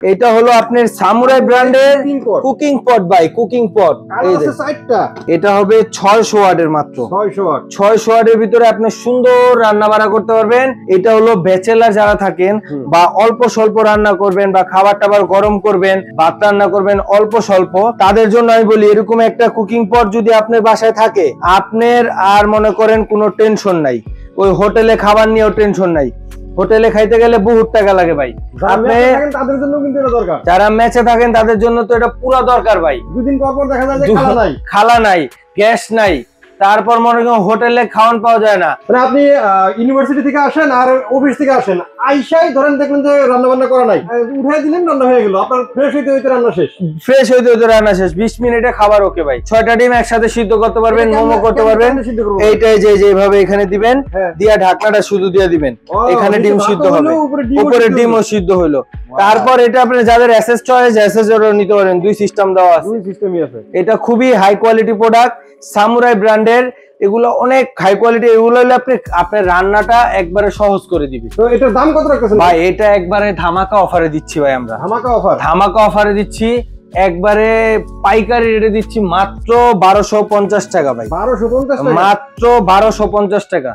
এটা হলো আপনার সামুরাই ব্র্যান্ডের কুকিং পট ভাই, কুকিং পট। এটা হবে 600 ওয়াটের মাত্র, 600 ওয়াটের ভিতরে আপনি সুন্দর রান্না বাড়া করতে পারবেন। এটা হলো ব্যাচেলার যারা থাকেন বা অল্প স্বল্প রান্না করবেন বা খাবার টাবার গরম করবেন, ভাত রান্না করবেন অল্প স্বল্প, তাদের জন্য আমি বলি এরকম একটা কুকিং পট যদি আপনার বাসায় থাকে, আপনার আর মনে করেন কোনো টেনশন নাই, ওই হোটেলে খাবার নিয়েও টেনশন নাই। হোটেলে খাইতে গেলে বহুত টাকা লাগে ভাই, আপনি তাদের জন্য কিন্তু এটা দরকার। যারা ম্যাচে থাকেন তাদের জন্য তো এটা পুরো দরকার ভাই। দুদিন পর পর দেখা যায় যে খালা নাই, গ্যাস নাই, তারপর মনে করেন হোটেলে খাওয়ান পাওয়া যায় না। মানে আপনি ইউনিভার্সিটি থেকে আসেন আর অফিস থেকে আসেন, আইসাই ধরেন দেখলেন যে রান্না বান্না করা নাই, উঠাই দিলেন রান্না হয়ে গেল, আপনার ফ্রেশ হইতে হইতে রান্না শেষ। ফ্রেশ হইতে হইতে রান্না শেষ, 20 মিনিটে খাবার ওকে ভাই। 6টা ডিম একসাথে সিদ্ধ করতে পারবেন, মোমো করতে পারবেন। এইটাই যেভাবে এখানে দিবেন, দিয়া ঢাকনাটা শুধু দিয়ে দিবেন, এখানে ডিম সিদ্ধ হবে, উপরে ডিমও সিদ্ধ হইলো। তারপর এটা আপনি যাদের এসএস চয়েস, এসএস এর নিতে পারেন, দুই সিস্টেম দেওয়া আছে, দুই সিস্টেমই আছে। এটা খুবই হাই কোয়ালিটি প্রোডাক্ট, সামুরাই ব্র্যান্ডের, এগুলো অনেক হাই কোয়ালিটি। এগুলো হলে আপনার রান্নাটা একবারে সহজ করে দিবে। তো এটার দাম কত রাখতেছেন ভাই? এটা একবারে ধামাকা অফারে দিচ্ছি ভাই, আমরা ধামাকা অফারে দিচ্ছি, একবারে পাইকারি রেটে দিচ্ছি মাত্র 1250 টাকা ভাই, 1250 মাত্র 1250 টাকা।